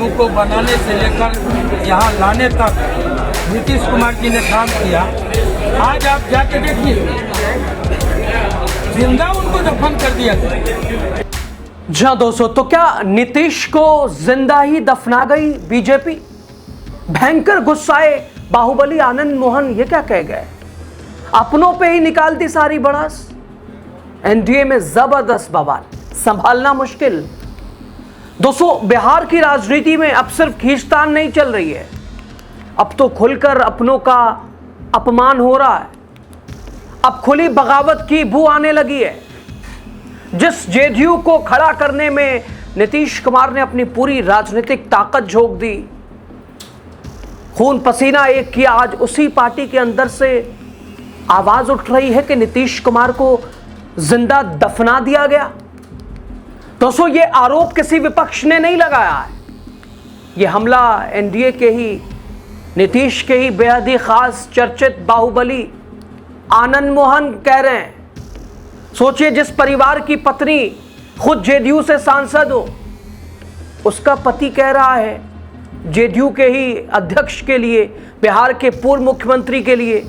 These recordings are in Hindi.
यू को बनाने से लेकर यहाँ लाने तक नीतीश कुमार जी ने काम किया। आज आप जाके देखिए, जिंदा उनको दफन कर दिया गया। जी हाँ दोस्तों, तो क्या नीतीश को जिंदा ही दफना गई बीजेपी? भयंकर गुस्साए बाहुबली आनंद मोहन ये क्या कह गए? अपनों पे ही निकाल दी सारी भड़ास। एनडीए में जबरदस्त बवाल, संभालना मुश्किल। दोस्तों, बिहार की राजनीति में अब सिर्फ खींचतान नहीं चल रही है, अब तो खुलकर अपनों का अपमान हो रहा है। अब खुली बगावत की बू आने लगी है। जिस जेडीयू को खड़ा करने में नीतीश कुमार ने अपनी पूरी राजनीतिक ताकत झोंक दी, खून पसीना एक किया, आज उसी पार्टी के अंदर से आवाज उठ रही है कि नीतीश कुमार को जिंदा दफना दिया गया। दोस्तों, ये आरोप किसी विपक्ष ने नहीं लगाया है, ये हमला एनडीए के ही, नीतीश के ही बेहद ही खास चर्चित बाहुबली आनंद मोहन कह रहे हैं। सोचिए, जिस परिवार की पत्नी खुद जेडीयू से सांसद हो, उसका पति कह रहा है जेडीयू के ही अध्यक्ष के लिए, बिहार के पूर्व मुख्यमंत्री के लिए,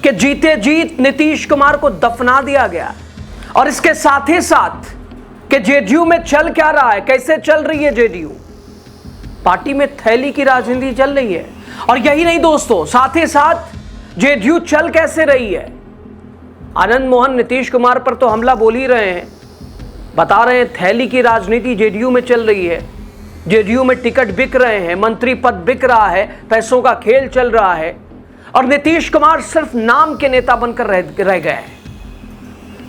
कि जीते जीत नीतीश कुमार को दफना दिया गया। और इसके साथ ही साथ कि जेडीयू में चल क्या रहा है, कैसे चल रही है जेडीयू, पार्टी में थैली की राजनीति चल रही है। और यही नहीं दोस्तों, साथ ही साथ जेडीयू चल कैसे रही है। आनंद मोहन नीतीश कुमार पर तो हमला बोल ही रहे हैं, बता रहे हैं थैली की राजनीति जेडीयू में चल रही है, जेडीयू में टिकट बिक रहे हैं, मंत्री पद बिक रहा है, पैसों का खेल चल रहा है, और नीतीश कुमार सिर्फ नाम के नेता बनकर रह गए हैं।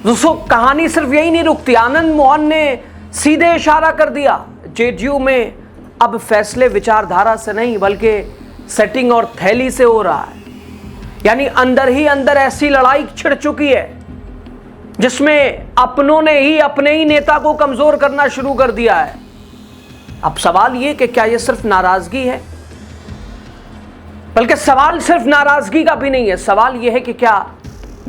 दोस्तों, कहानी सिर्फ यही नहीं रुकती। आनंद मोहन ने सीधे इशारा कर दिया, जेडीयू में अब फैसले विचारधारा से नहीं बल्कि सेटिंग और थैली से हो रहा है। यानी अंदर ही अंदर ऐसी लड़ाई छिड़ चुकी है जिसमें अपनों ने ही अपने ही नेता को कमजोर करना शुरू कर दिया है। अब सवाल ये कि क्या ये सिर्फ नाराजगी है, बल्कि सवाल सिर्फ नाराजगी का भी नहीं है, सवाल यह है कि क्या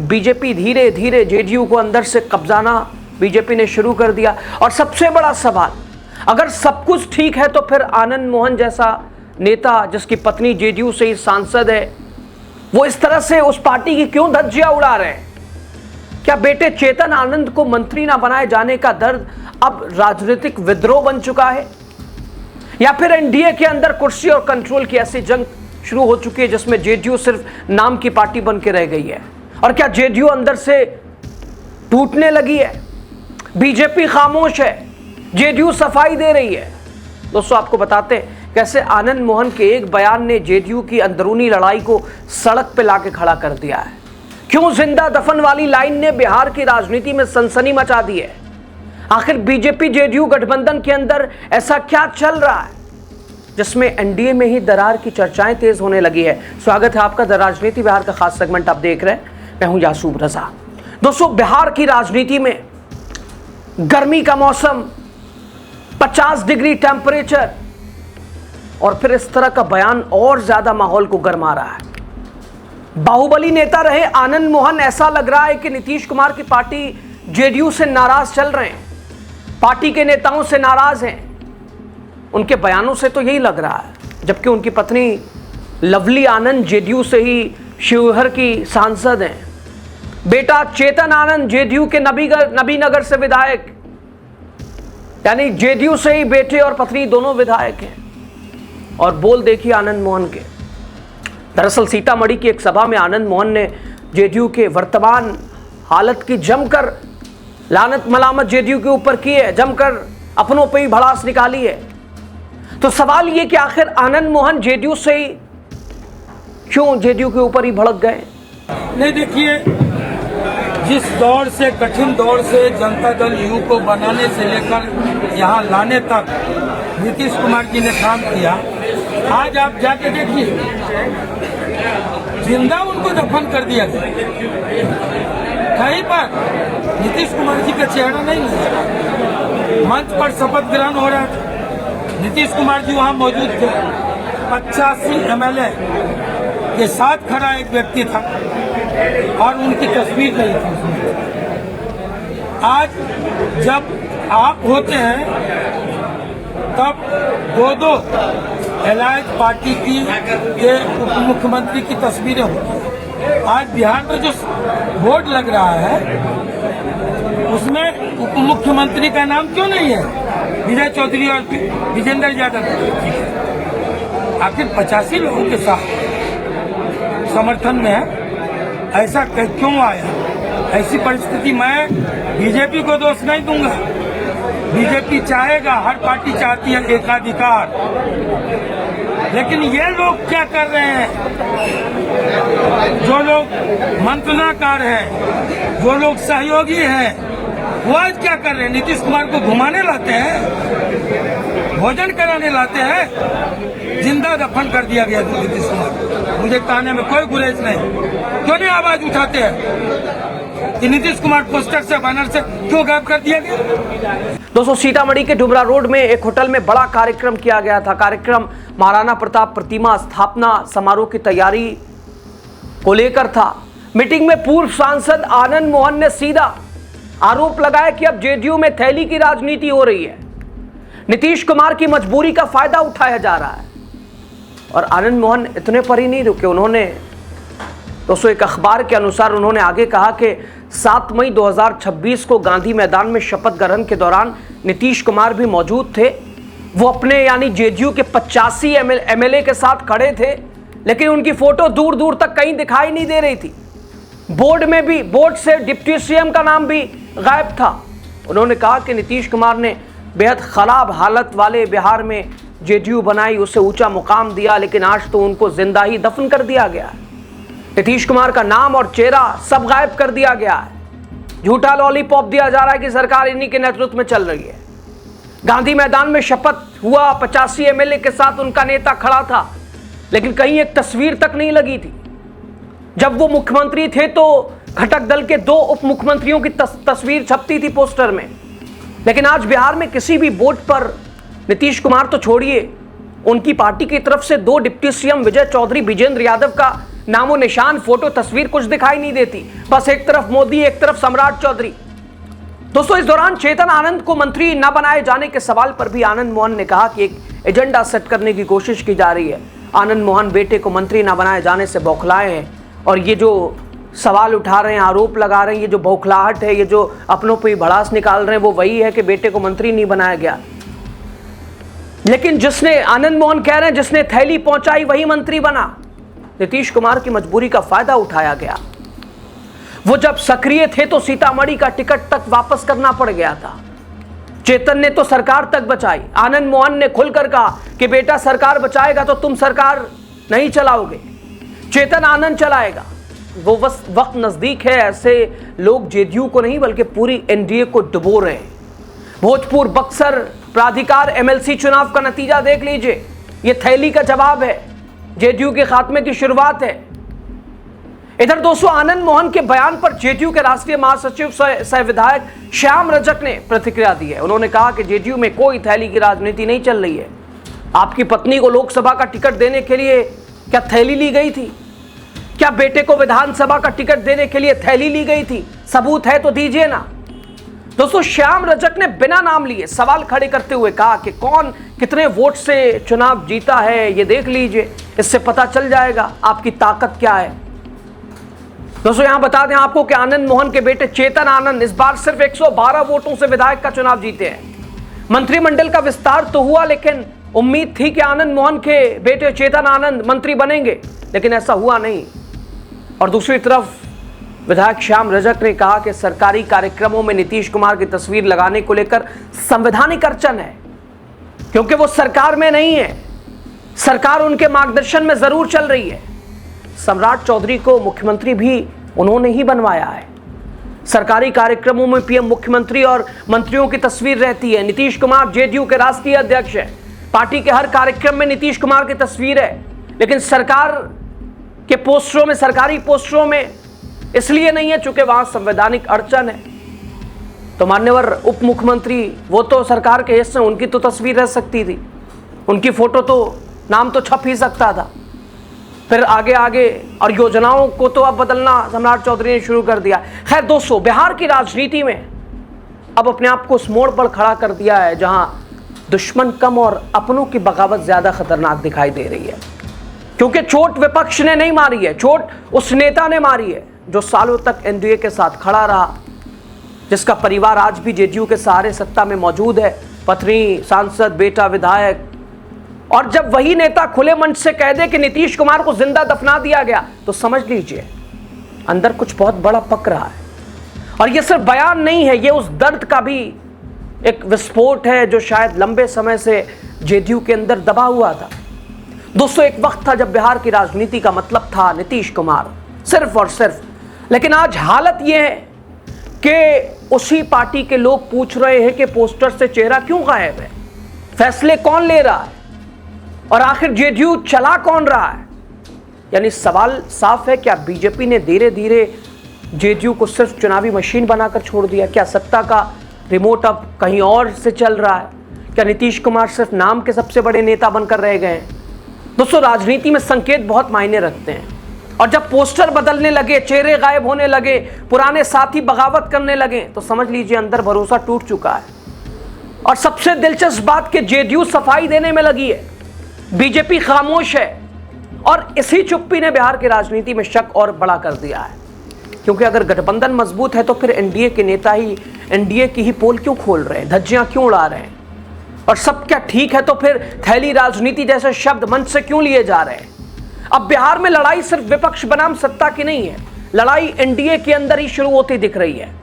बीजेपी धीरे धीरे जेडीयू को अंदर से कब्जाना बीजेपी ने शुरू कर दिया। और सबसे बड़ा सवाल, अगर सब कुछ ठीक है तो फिर आनंद मोहन जैसा नेता जिसकी पत्नी जेडीयू से ही सांसद है, वो इस तरह से उस पार्टी की क्यों धज्जियां उड़ा रहे हैं? क्या बेटे चेतन आनंद को मंत्री ना बनाए जाने का दर्द अब राजनीतिक विद्रोह बन चुका है, या फिर एनडीए के अंदर कुर्सी और कंट्रोल की ऐसी जंग शुरू हो चुकी है जिसमें जेडीयू सिर्फ नाम की पार्टी बन के रह गई है? और क्या जेडीयू अंदर से टूटने लगी है? बीजेपी खामोश है, जेडीयू सफाई दे रही है। दोस्तों, आपको बताते हैं कैसे आनंद मोहन के एक बयान ने जेडीयू की अंदरूनी लड़ाई को सड़क पे लाके खड़ा कर दिया है। क्यों जिंदा दफन वाली लाइन ने बिहार की राजनीति में सनसनी मचा दी है? आखिर बीजेपी जेडीयू गठबंधन के अंदर ऐसा क्या चल रहा है जिसमें एनडीए में ही दरार की चर्चाएं तेज होने लगी है? स्वागत है आपका द राजनीति बिहार का खास सेगमेंट आप देख रहे हैं, मैं हूं यासूब रजा। दोस्तों, बिहार की राजनीति में गर्मी का मौसम, 50 डिग्री टेम्परेचर, और फिर इस तरह का बयान और ज्यादा माहौल को गरमा रहा है। बाहुबली नेता रहे आनंद मोहन, ऐसा लग रहा है कि नीतीश कुमार की पार्टी जेडीयू से नाराज चल रहे हैं, पार्टी के नेताओं से नाराज हैं। उनके बयानों से तो यही लग रहा है, जबकि उनकी पत्नी लवली आनंद जेडीयू से ही शिवहर की सांसद हैं। बेटा चेतन आनंद जेडीयू के नबीनगर से विधायक, यानी जेडीयू से ही बेटे और पत्नी दोनों विधायक हैं। और बोल देखिए आनंद मोहन के। दरअसल सीतामढ़ी की एक सभा में आनंद मोहन ने जेडीयू के वर्तमान हालत की जमकर लानत मलामत जेडीयू के ऊपर की है, जमकर अपनों पे ही भड़ास निकाली है। तो सवाल ये कि आखिर आनंद मोहन जेडीयू से ही क्यों जेडीयू के ऊपर ही भड़क गए? नहीं, देखिए, जिस दौर से, कठिन दौर से जनता दल यू को बनाने से लेकर यहाँ लाने तक नीतीश कुमार जी ने काम किया। आज आप जाके देखिए, जिंदा उनको दफन कर दिया गया। कहीं पर नीतीश कुमार जी का चेहरा नहीं नजर। मंच पर शपथ ग्रहण हो रहा था, नीतीश कुमार जी वहां मौजूद थे। 85 एमएलए के साथ खड़ा एक व्यक्ति था और उनकी तस्वीर नहीं थी। आज जब आप होते हैं तब दो एलायंस पार्टी की के उप मुख्यमंत्री की तस्वीरें होती। आज बिहार में जो बोर्ड लग रहा है उसमें उप मुख्यमंत्री का नाम क्यों नहीं है? विजय चौधरी और विजेंद्र यादव। आखिर 85 लोगों के साथ समर्थन में है, ऐसा क्यों आया? ऐसी परिस्थिति मैं बीजेपी को दोष नहीं दूंगा। बीजेपी चाहेगा, हर पार्टी चाहती है एकाधिकार, लेकिन ये लोग क्या कर रहे हैं? जो लोग मंत्रनाकार हैं, जो लोग सहयोगी हैं, वो आज क्या कर रहे हैं? नीतीश कुमार को घुमाने लाते हैं, भोजन कराने लाते हैं। जिंदा दफन कर दिया गया नीतीश कुमार। मुझे कहने में कोई गुरेज नहीं। क्यों नहीं आवाज उठाते हैं कि नीतीश कुमार पोस्टर से, बैनर से क्यों गायब कर दिया गया? दोस्तों, सीतामढ़ी के डुमरा रोड में एक होटल में बड़ा कार्यक्रम किया गया था। कार्यक्रम महाराणा प्रताप प्रतिमा स्थापना समारोह की तैयारी को लेकर था। मीटिंग में पूर्व सांसद आनंद मोहन ने सीधा आरोप लगाया कि अब जेडीयू में थैली की राजनीति हो रही है, नीतीश कुमार की मजबूरी का फायदा उठाया जा रहा है। और आनंद मोहन इतने पर ही नहीं रुके, उन्होंने दोस्तों एक अखबार के अनुसार उन्होंने आगे कहा कि 7 मई 2026 को गांधी मैदान में शपथ ग्रहण के दौरान नीतीश कुमार भी मौजूद थे। वो अपने यानी जेडीयू के 85 एमएलए के साथ खड़े थे, लेकिन उनकी फोटो दूर दूर तक कहीं दिखाई नहीं दे रही थी। बोर्ड में भी, बोर्ड से डिप्टी सीएम का नाम भी गायब था। उन्होंने कहा कि नीतीश कुमार ने बेहद खराब हालत वाले बिहार में जेडीयू बनाई, उसे ऊंचा मुकाम दिया, लेकिन आज तो उनको जिंदा ही दफन कर दिया गया। नीतीश कुमार का नाम और चेहरा सब गायब कर दिया गया है। झूठा लॉलीपॉप दिया जा रहा है कि सरकार इन्हीं के नेतृत्व में चल रही है। गांधी मैदान में शपथ हुआ, 85 एमएलए के साथ उनका नेता खड़ा था, लेकिन कहीं एक तस्वीर तक नहीं लगी थी। जब वो मुख्यमंत्री थे तो घटक दल के 2 उप मुख्यमंत्रियों की तस्वीर छपती थी पोस्टर में, लेकिन आज बिहार में किसी भी बोर्ड पर नीतीश कुमार तो छोड़िए, उनकी पार्टी की तरफ से 2 डिप्टी सीएम विजय चौधरी, विजेंद्र यादव का नामो निशान, फोटो, तस्वीर कुछ दिखाई नहीं देती। बस एक तरफ मोदी, एक तरफ सम्राट चौधरी। दोस्तों, इस दौरान चेतन आनंद को मंत्री न बनाए जाने के सवाल पर भी आनंद मोहन ने कहा कि एक एजेंडा सेट करने की कोशिश की जा रही है। आनंद मोहन बेटे को मंत्री न बनाए जाने से बौखलाए हैं और ये जो सवाल उठा रहे हैं, आरोप लगा रहे हैं, ये जो बौखलाहट है, ये जो अपनों पे भड़ास निकाल रहे हैं, वो वही है कि बेटे को मंत्री नहीं बनाया गया। लेकिन जिसने, आनंद मोहन कह रहे हैं, जिसने थैली पहुंचाई वही मंत्री बना। नीतीश कुमार की मजबूरी का फायदा उठाया गया। वो जब सक्रिय थे तो सीतामढ़ी का टिकट तक वापस करना पड़ गया था। चेतन ने तो सरकार तक बचाई। आनंद मोहन ने खुलकर कहा कि बेटा सरकार बचाएगा तो तुम सरकार नहीं चलाओगे, चेतन आनंद चलाएगा। वो वक्त नजदीक है, ऐसे लोग जेडीयू को नहीं बल्कि पूरी एनडीए को डुबो रहे हैं। भोजपुर बक्सर प्राधिकार एमएलसी चुनाव का नतीजा देख लीजिए। ये थैली का जवाब है, जेडीयू के खात्मे की शुरुआत है। इधर दोस्तों, आनंद मोहन के बयान पर जेडीयू के राष्ट्रीय महासचिव सह विधायक श्याम रजक ने प्रतिक्रिया दी है। उन्होंने कहा कि जेडीयू में कोई थैली की राजनीति नहीं चल रही है। आपकी पत्नी को लोकसभा का टिकट देने के लिए क्या थैली ली गई थी? क्या बेटे को विधानसभा का टिकट देने के लिए थैली ली गई थी? सबूत है तो दीजिए ना। दोस्तों, श्याम रजक ने बिना नाम लिए सवाल खड़े करते हुए कहा कि कौन कितने वोट से चुनाव जीता है ये देख लीजिए, इससे पता चल जाएगा आपकी ताकत क्या है। दोस्तों, यहां बता दें आपको कि आनंद मोहन के बेटे चेतन आनंद इस बार सिर्फ 112 वोटों से विधायक का चुनाव जीते हैं। मंत्रिमंडल का विस्तार तो हुआ, लेकिन उम्मीद थी कि आनंद मोहन के बेटे चेतन आनंद मंत्री बनेंगे, लेकिन ऐसा हुआ नहीं। और दूसरी तरफ विधायक श्याम रजक ने कहा कि सरकारी कार्यक्रमों में नीतीश कुमार की तस्वीर लगाने को लेकर संवैधानिक अड़चन है, क्योंकि वो सरकार में नहीं है, सरकार उनके मार्गदर्शन में जरूर चल रही है। सम्राट चौधरी को मुख्यमंत्री भी उन्होंने ही बनवाया है। सरकारी कार्यक्रमों में पीएम, मुख्यमंत्री और मंत्रियों की तस्वीर रहती है। नीतीश कुमार जेडीयू के राष्ट्रीय अध्यक्ष है। पार्टी के हर कार्यक्रम में नीतीश कुमार की तस्वीर है, लेकिन सरकार के पोस्टरों में, सरकारी पोस्टरों में इसलिए नहीं है चूंकि वहां संवैधानिक अड़चन है। तो मान्यवर उप मुख्यमंत्री, वो तो सरकार के हिस्से, उनकी तो तस्वीर रह सकती थी, उनकी फोटो तो, नाम तो छप ही सकता था। फिर आगे आगे और योजनाओं को तो अब बदलना सम्राट चौधरी ने शुरू कर दिया। खैर दोस्तों, बिहार की राजनीति में अब अपने आप को उस मोड़ पर खड़ा कर दिया है जहां दुश्मन कम और अपनों की बगावत ज्यादा खतरनाक दिखाई दे रही है, क्योंकि चोट विपक्ष ने नहीं मारी है, चोट उस नेता ने मारी है जो सालों तक एनडीए के साथ खड़ा रहा, जिसका परिवार आज भी जेडीयू के सहारे सत्ता में मौजूद है, पत्नी सांसद, बेटा विधायक। और जब वही नेता खुले मंच से कह दे कि नीतीश कुमार को जिंदा दफना दिया गया, तो समझ लीजिए अंदर कुछ बहुत बड़ा पक रहा है। और ये सिर्फ बयान नहीं है, ये उस दर्द का भी एक विस्फोट है जो शायद लंबे समय से जेडीयू के अंदर दबा हुआ था। दोस्तों, एक वक्त था जब बिहार की राजनीति का मतलब था नीतीश कुमार, सिर्फ और सिर्फ। लेकिन आज हालत यह है कि उसी पार्टी के लोग पूछ रहे हैं कि पोस्टर से चेहरा क्यों गायब है, फैसले कौन ले रहा है, और आखिर जेडीयू चला कौन रहा है। यानी सवाल साफ है, क्या बीजेपी ने धीरे धीरे जेडीयू को सिर्फ चुनावी मशीन बनाकर छोड़ दिया? क्या सत्ता का रिमोट अब कहीं और से चल रहा है? क्या नीतीश कुमार सिर्फ नाम के सबसे बड़े नेता बनकर रह गए हैं? दोस्तों, राजनीति में संकेत बहुत मायने रखते हैं, और जब पोस्टर बदलने लगे, चेहरे गायब होने लगे, पुराने साथी बगावत करने लगे, तो समझ लीजिए अंदर भरोसा टूट चुका है। और सबसे दिलचस्प बात कि जेडीयू सफाई देने में लगी है, बीजेपी खामोश है, और इसी चुप्पी ने बिहार की राजनीति में शक और बड़ा कर दिया है। क्योंकि अगर गठबंधन मजबूत है तो फिर एनडीए के नेता ही एनडीए की ही पोल क्यों खोल रहे हैं, धज्जियां क्यों उड़ा रहे हैं, और सब क्या ठीक है तो फिर थैली राजनीति जैसे शब्द मंच से क्यों लिए जा रहे हैं? अब बिहार में लड़ाई सिर्फ विपक्ष बनाम सत्ता की नहीं है, लड़ाई एनडीए के अंदर ही शुरू होती दिख रही है,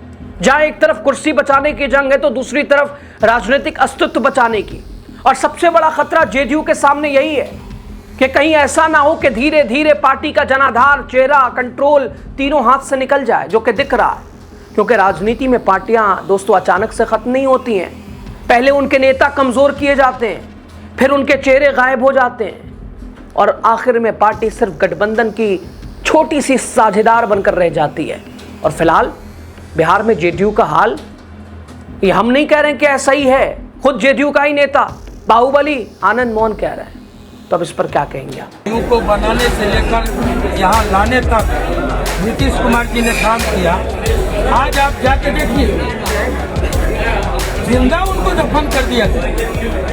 जहां एक तरफ कुर्सी बचाने की जंग है तो दूसरी तरफ राजनीतिक अस्तित्व बचाने की। और सबसे बड़ा खतरा जेडीयू के सामने यही है कि कहीं ऐसा ना हो कि धीरे धीरे पार्टी का जनाधार, चेहरा, कंट्रोल तीनों हाथ से निकल जाए, जो कि दिख रहा है। क्योंकि राजनीति में पार्टियां दोस्तों अचानक से खत्म नहीं होती हैं, पहले उनके नेता कमजोर किए जाते हैं, फिर उनके चेहरे गायब हो जाते हैं, और आखिर में पार्टी सिर्फ गठबंधन की छोटी सी साझेदार बनकर रह जाती है। और फिलहाल बिहार में जेडीयू का हाल, ये हम नहीं कह रहे हैं कि ऐसा ही है, खुद जेडीयू का ही नेता बाहुबली आनंद मोहन कह रहे हैं। तो अब इस पर क्या कहेंगे आप? जेडीयू को बनाने से लेकर यहाँ लाने तक नीतीश कुमार जी ने काम किया। आज आप जाके देखिए, जिंदा उनको दफन कर दिया गया।